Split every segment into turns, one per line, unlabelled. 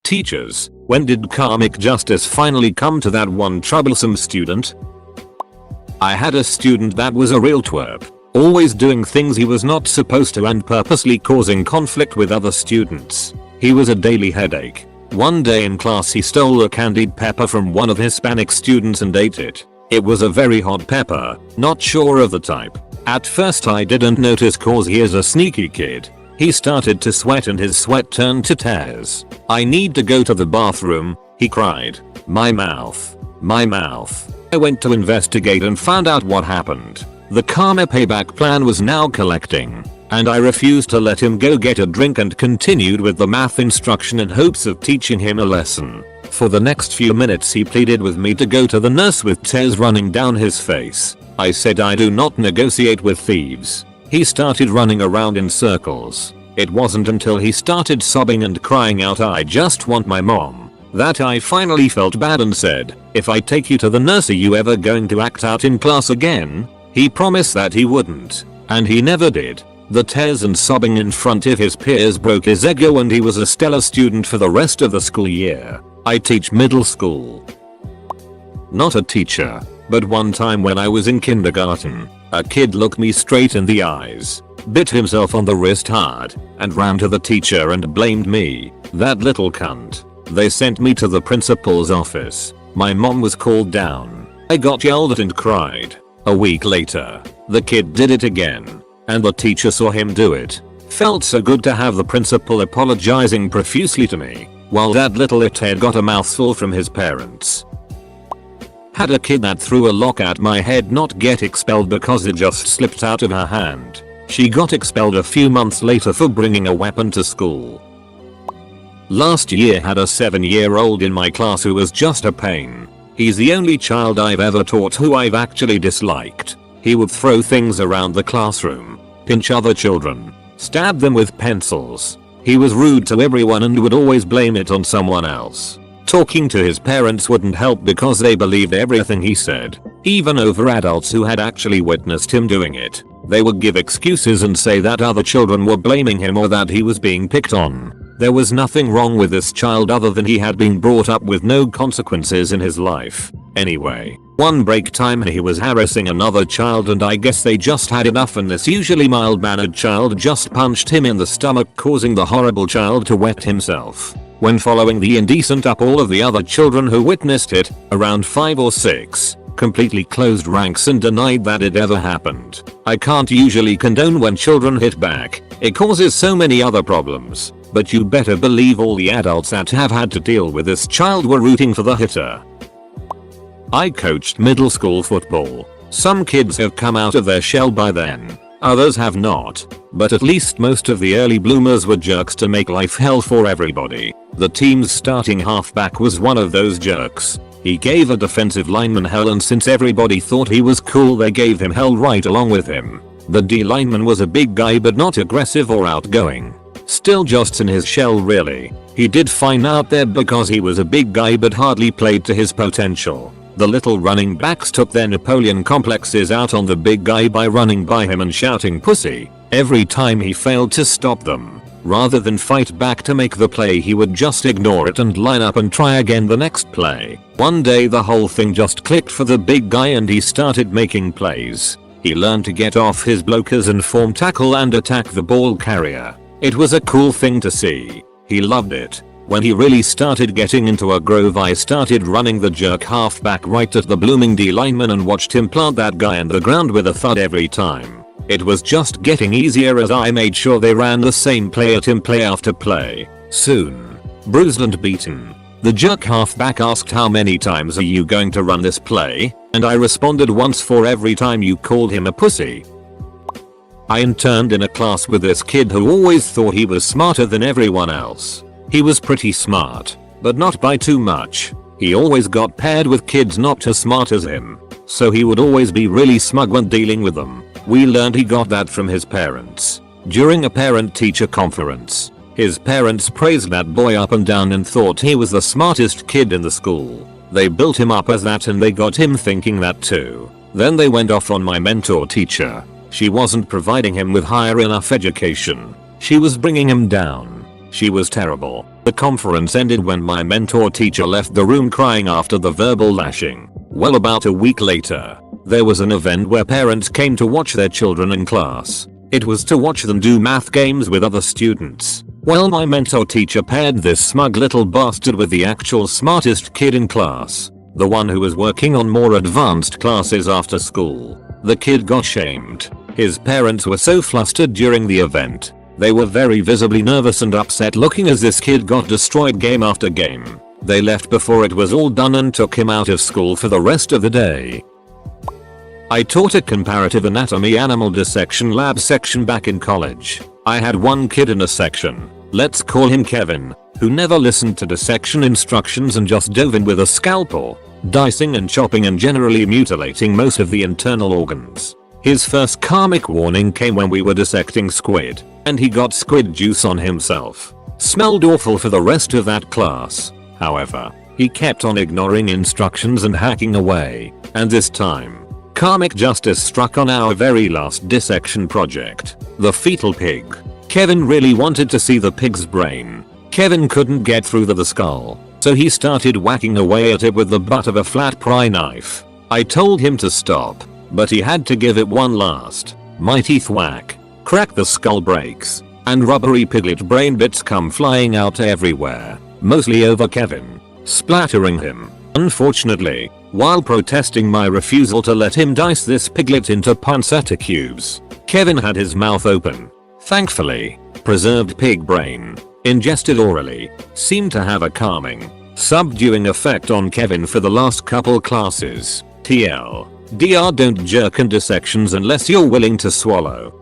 Teachers, when did karmic justice finally come to that one troublesome student? I had a student that was a real twerp, always doing things he was not supposed to and purposely causing conflict with other students. He was a daily headache. One day in class he stole a candied pepper from one of Hispanic students and ate it. It was a very hot pepper, not sure of the type. At first I didn't notice cause he is a sneaky kid. He started to sweat and his sweat turned to tears. "I need to go to the bathroom," he cried. My mouth. I went to investigate and found out what happened. The karma payback plan was now collecting, and I refused to let him go get a drink and continued with the math instruction in hopes of teaching him a lesson. For the next few minutes he pleaded with me to go to the nurse with tears running down his face. I said I do not negotiate with thieves. He started running around in circles. It wasn't until he started sobbing and crying out "I just want my mom" that I finally felt bad and said, "If I take you to the nurse, are you ever going to act out in class again?" He promised that he wouldn't, and he never did. The tears and sobbing in front of his peers broke his ego and he was a stellar student for the rest of the school year. I teach middle school. Not a teacher, but one time when I was in kindergarten, a kid looked me straight in the eyes, bit himself on the wrist hard, and ran to the teacher and blamed me. That little cunt. They sent me to the principal's office. My mom was called down. I got yelled at and cried. A week later, the kid did it again, and the teacher saw him do it. Felt so good to have the principal apologizing profusely to me, while that little ithead got a mouthful from his parents. Had a kid that threw a lock at my head not get expelled because it just slipped out of her hand. She got expelled a few months later for bringing a weapon to school. Last year had a 7-year-old in my class who was just a pain. He's the only child I've ever taught who I've actually disliked. He would throw things around the classroom, pinch other children, stab them with pencils. He was rude to everyone and would always blame it on someone else. Talking to his parents wouldn't help because they believed everything he said, even over adults who had actually witnessed him doing it. They would give excuses and say that other children were blaming him or that he was being picked on. There was nothing wrong with this child other than he had been brought up with no consequences in his life. Anyway, one break time he was harassing another child and I guess they just had enough and this usually mild-mannered child just punched him in the stomach, causing the horrible child to wet himself. When following the indecent up, all of the other children who witnessed it, around 5 or 6, completely closed ranks and denied that it ever happened. I can't usually condone when children hit back. It causes so many other problems. But you better believe all the adults that have had to deal with this child were rooting for the hitter. I coached middle school football. Some kids have come out of their shell by then. Others have not. But at least most of the early bloomers were jerks to make life hell for everybody. The team's starting halfback was one of those jerks. He gave a defensive lineman hell and since everybody thought he was cool they gave him hell right along with him. The D lineman was a big guy but not aggressive or outgoing. Still just in his shell really. He did fine out there because he was a big guy but hardly played to his potential. The little running backs took their Napoleon complexes out on the big guy by running by him and shouting "pussy" every time he failed to stop them. Rather than fight back to make the play, he would just ignore it and line up and try again the next play. One day the whole thing just clicked for the big guy and he started making plays. He learned to get off his blockers and form tackle and attack the ball carrier. It was a cool thing to see. He loved it. When he really started getting into a groove, I started running the jerk halfback right at the blooming D lineman and watched him plant that guy in the ground with a thud every time. It was just getting easier as I made sure they ran the same play at him play after play. Soon, bruised and beaten, the jerk halfback asked, "How many times are you going to run this play?" And I responded, "Once for every time you called him a pussy." I interned in a class with this kid who always thought he was smarter than everyone else. He was pretty smart, but not by too much. He always got paired with kids not as smart as him, so he would always be really smug when dealing with them. We learned he got that from his parents. During a parent-teacher conference, his parents praised that boy up and down and thought he was the smartest kid in the school. They built him up as that and they got him thinking that too. Then they went off on my mentor teacher. She wasn't providing him with higher enough education. She was bringing him down. She was terrible. The conference ended when my mentor teacher left the room crying after the verbal lashing. Well, about a week later, there was an event where parents came to watch their children in class. It was to watch them do math games with other students. Well, my mentor teacher paired this smug little bastard with the actual smartest kid in class. The one who was working on more advanced classes after school. The kid got shamed. His parents were so flustered during the event. They were very visibly nervous and upset looking as this kid got destroyed game after game. They left before it was all done and took him out of school for the rest of the day. I taught a comparative anatomy animal dissection lab section back in college. I had one kid in a section, let's call him Kevin, who never listened to dissection instructions and just dove in with a scalpel, dicing and chopping and generally mutilating most of the internal organs. His first karmic warning came when we were dissecting squid, and he got squid juice on himself. Smelled awful for the rest of that class. However, he kept on ignoring instructions and hacking away, and this time, karmic justice struck on our very last dissection project, the fetal pig. Kevin really wanted to see the pig's brain. Kevin couldn't get through the skull, so he started whacking away at it with the butt of a flat pry knife. I told him to stop, but he had to give it one last mighty thwack. Crack, the skull breaks, and rubbery piglet brain bits come flying out everywhere, mostly over Kevin, splattering him. Unfortunately, while protesting my refusal to let him dice this piglet into pancetta cubes, Kevin had his mouth open. Thankfully, preserved pig brain, ingested orally, seemed to have a calming, subduing effect on Kevin for the last couple classes. TL. DR, don't jerk in dissections unless you're willing to swallow.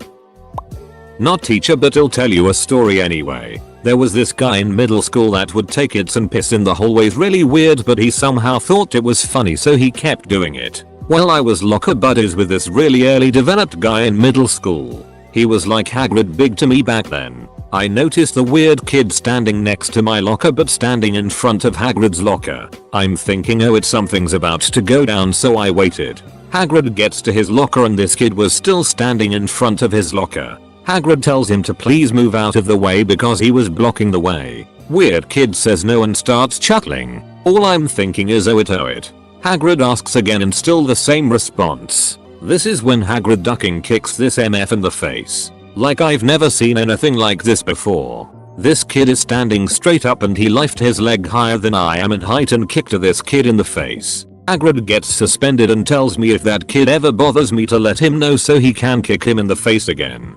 Not teacher, but I'll tell you a story anyway. There was this guy in middle school that would take its and piss in the hallways. Really weird, but he somehow thought it was funny, so he kept doing it. Well, I was locker buddies with this really early developed guy in middle school. He was like Hagrid big to me back then. I noticed the weird kid standing next to my locker but standing in front of Hagrid's locker. I'm thinking, oh, something's about to go down, so I waited. Hagrid gets to his locker and this kid was still standing in front of his locker. Hagrid tells him to please move out of the way because he was blocking the way. Weird kid says no and starts chuckling. All I'm thinking is oh it. Hagrid asks again and still the same response. This is when Hagrid ducking kicks this MF in the face. Like I've never seen anything like this before. This kid is standing straight up and he lifted his leg higher than I am in height and kicked this kid in the face. Hagrid gets suspended and tells me if that kid ever bothers me to let him know so he can kick him in the face again.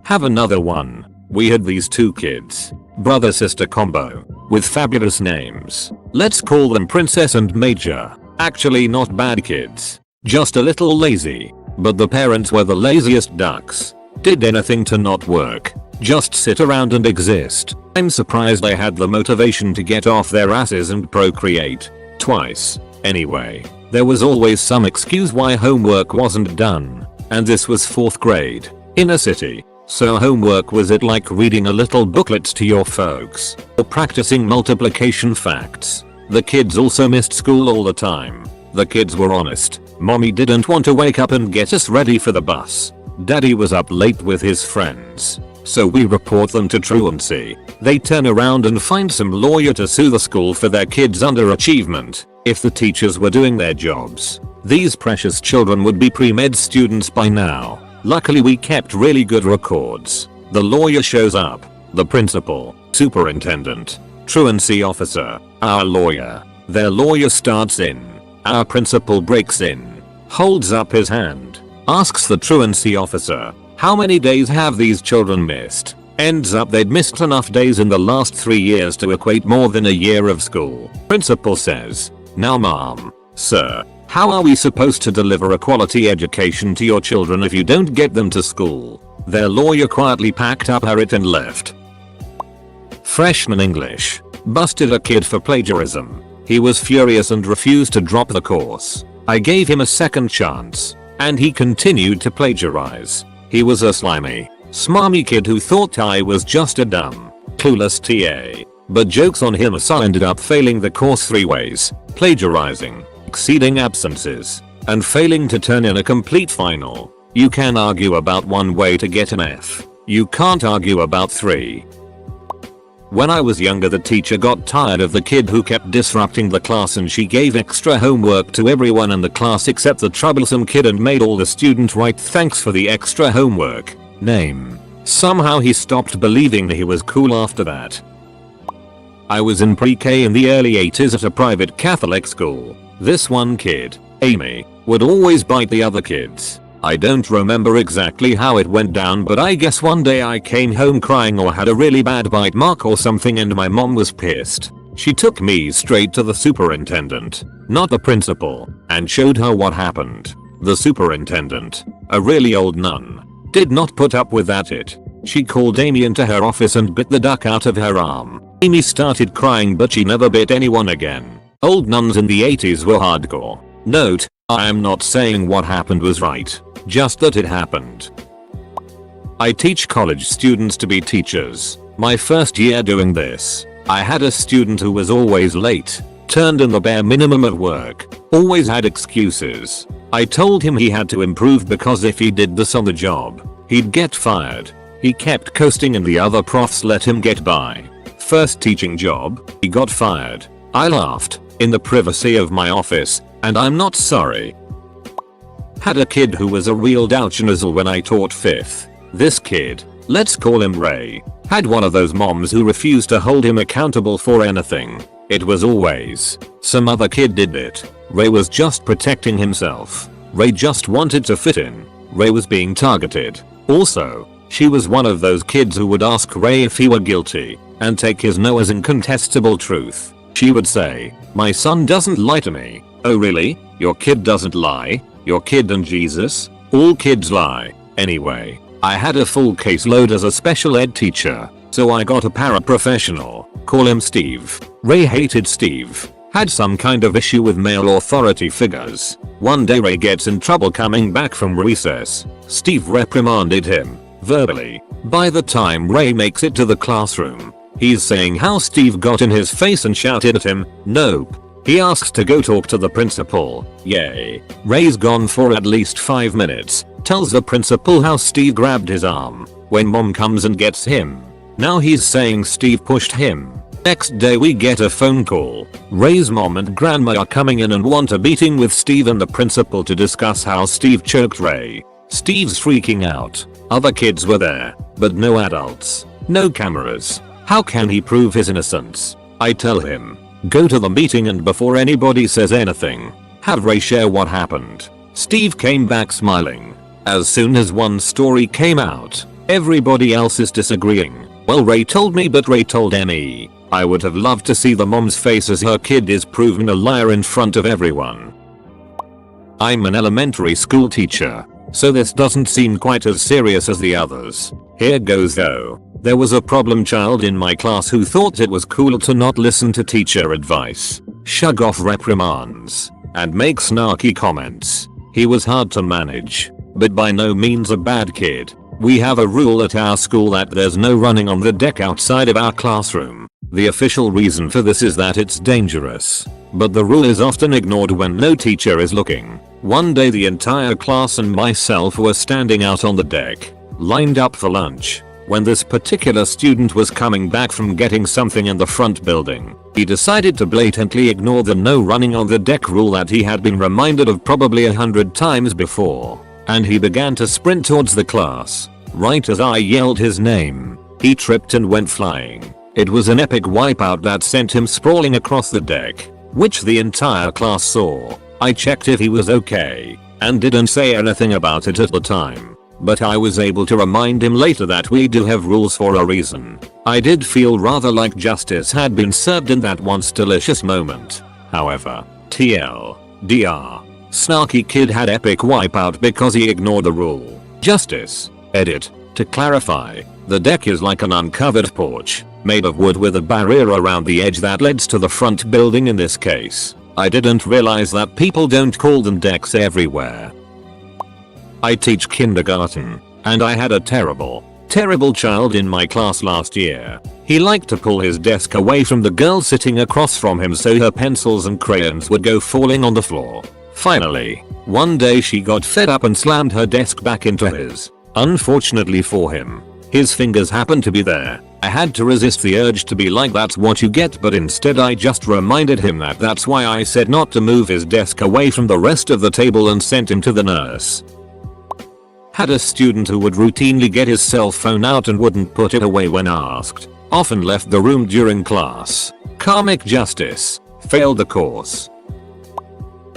Have another one. We had these two kids, brother sister combo, with fabulous names. Let's call them Princess and Major. Actually not bad kids, just a little lazy, but the parents were the laziest ducks. Did anything to not work, just sit around and exist. I'm surprised they had the motivation to get off their asses and procreate. Twice. Anyway, there was always some excuse why homework wasn't done, and this was 4th grade, in a city. So homework was it like reading a little booklets to your folks, or practicing multiplication facts. The kids also missed school all the time. The kids were honest. Mommy didn't want to wake up and get us ready for the bus. Daddy was up late with his friends. So we report them to truancy. They turn around and find some lawyer to sue the school for their kids' underachievement. If the teachers were doing their jobs, these precious children would be pre-med students by now. Luckily we kept really good records. The lawyer shows up. The principal, superintendent, truancy officer, our lawyer. Their lawyer starts in. Our principal breaks in, holds up his hand, asks the truancy officer, how many days have these children missed? Ends up they'd missed enough days in the last 3 years to equate more than a year of school. Principal says, now ma'am, sir, how are we supposed to deliver a quality education to your children if you don't get them to school? Their lawyer quietly packed up her it and left. Freshman English. Busted a kid for plagiarism. He was furious and refused to drop the course. I gave him a second chance, and he continued to plagiarize. He was a slimy, smarmy kid who thought I was just a dumb, clueless TA. But jokes on him, so ended up failing the course 3 ways, plagiarizing, exceeding absences, and failing to turn in a complete final. You can argue about 1 way to get an F. You can't argue about 3. When I was younger, the teacher got tired of the kid who kept disrupting the class and she gave extra homework to everyone in the class except the troublesome kid and made all the students write thanks for the extra homework. Name. Somehow he stopped believing he was cool after that. I was in pre-K in the early 80s at a private Catholic school. This one kid, Amy, would always bite the other kids. I don't remember exactly how it went down, but I guess one day I came home crying or had a really bad bite mark or something and my mom was pissed. She took me straight to the superintendent, not the principal, and showed her what happened. The superintendent, a really old nun, did not put up with that. She called Amy into her office and bit the duck out of her arm. Amy started crying, but she never bit anyone again. Old nuns in the 80s were hardcore. Note, I am not saying what happened was right, just that it happened. I teach college students to be teachers. My first year doing this, I had a student who was always late, turned in the bare minimum at work, always had excuses. I told him he had to improve because if he did this on the job, he'd get fired. He kept coasting and the other profs let him get by. First teaching job, he got fired. I laughed, in the privacy of my office, and I'm not sorry. Had a kid who was a real douchnozzle when I taught 5th. This kid, let's call him Ray, had one of those moms who refused to hold him accountable for anything. It was always, some other kid did it. Ray was just protecting himself. Ray just wanted to fit in. Ray was being targeted. Also, she was one of those kids who would ask Ray if he were guilty, and take his no as incontestable truth. She would say, "My son doesn't lie to me." "Oh really? Your kid doesn't lie? Your kid and Jesus? All kids lie." Anyway, I had a full caseload as a special ed teacher, so I got a paraprofessional, call him Steve. Ray hated Steve, had some kind of issue with male authority figures. One day Ray gets in trouble coming back from recess. Steve reprimanded him, verbally. By the time Ray makes it to the classroom, he's saying how Steve got in his face and shouted at him. Nope. He asks to go talk to the principal. Yay. Ray's gone for at least 5 minutes, tells the principal how Steve grabbed his arm when mom comes and gets him. Now he's saying Steve pushed him. Next day we get a phone call. Ray's mom and grandma are coming in and want a meeting with Steve and the principal to discuss how Steve choked Ray. Steve's freaking out. Other kids were there, but no adults. No cameras. How can he prove his innocence? I tell him, go to the meeting and before anybody says anything, have Ray share what happened. Steve came back smiling. As soon as one story came out, everybody else is disagreeing. Well, Ray told me, but Ray told Emmy. I would have loved to see the mom's face as her kid is proven a liar in front of everyone. I'm an elementary school teacher, so this doesn't seem quite as serious as the others. Here goes though. There was a problem child in my class who thought it was cool to not listen to teacher advice, shrug off reprimands, and make snarky comments. He was hard to manage, but by no means a bad kid. We have a rule at our school that there's no running on the deck outside of our classroom. The official reason for this is that it's dangerous, but the rule is often ignored when no teacher is looking. One day the entire class and myself were standing out on the deck, lined up for lunch, when this particular student was coming back from getting something in the front building. He decided to blatantly ignore the no running on the deck rule that he had been reminded of probably 100 times before, and he began to sprint towards the class. Right as I yelled his name, he tripped and went flying. It was an epic wipeout that sent him sprawling across the deck, which the entire class saw. I checked if he was okay, and didn't say anything about it at the time, but I was able to remind him later that we do have rules for a reason. I did feel rather like justice had been served in that once delicious moment. However, TLDR, snarky kid had epic wipeout because he ignored the rule. Justice. Edit. To clarify, the deck is like an uncovered porch, made of wood with a barrier around the edge that leads to the front building in this case. I didn't realize that people don't call them decks everywhere. I teach kindergarten, and I had a terrible child in my class last year. He liked to pull his desk away from the girl sitting across from him so her pencils and crayons would go falling on the floor. Finally, one day she got fed up and slammed her desk back into his. Unfortunately for him, His fingers happened to be there. I had to resist the urge to be like that's what you get, but instead I just reminded him that that's why I said not to move his desk away from the rest of the table and sent him to the nurse. Had a student who would routinely get his cell phone out and wouldn't put it away when asked. Often left the room during class. Karmic justice. Failed the course.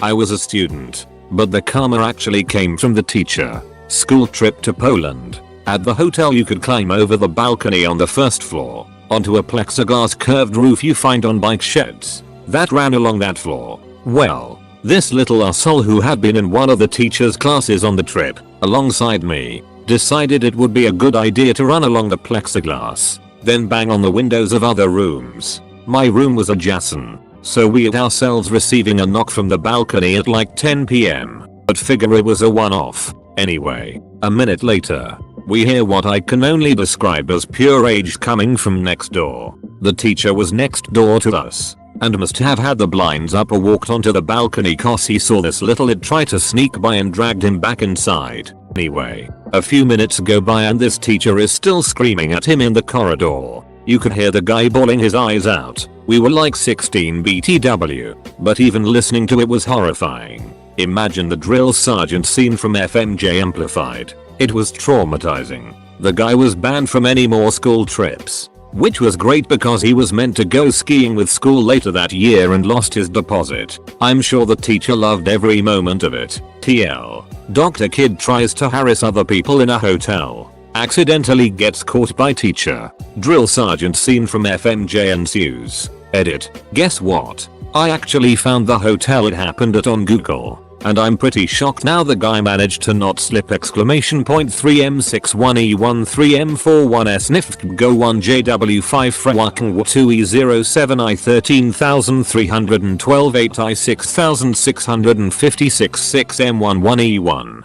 I was a student, but the karma actually came from the teacher. School trip to Poland. At the hotel you could climb over the balcony on the first floor, onto a plexiglass curved roof you find on bike sheds, that ran along that floor. Well, this little asshole who had been in one of the teacher's classes on the trip, alongside me, decided it would be a good idea to run along the plexiglass, then bang on the windows of other rooms. My room was adjacent, so we had ourselves receiving a knock from the balcony at like 10 PM, but figure it was a one-off. Anyway, a minute later, we hear what I can only describe as pure rage coming from next door. The teacher was next door to us, and must have had the blinds up or walked onto the balcony cause he saw this little id try to sneak by and dragged him back inside. Anyway, a few minutes go by and this teacher is still screaming at him in the corridor. You could hear the guy bawling his eyes out. We were like 16 BTW, but even listening to it was horrifying. Imagine the drill sergeant scene from FMJ amplified. It was traumatizing. The guy was banned from any more school trips, which was great because he was meant to go skiing with school later that year and lost his deposit. I'm sure the teacher loved every moment of it. TL. Dr. Kid tries to harass other people in a hotel. Accidentally gets caught by teacher. Drill sergeant scene from FMJ ensues. Edit. Guess what? I actually found the hotel it happened at on Google. And I'm pretty shocked now the guy managed to not slip ! 3M61E13M41S go 1JW5 Frewakang 2E07I 13312 8I 6656 6M11E1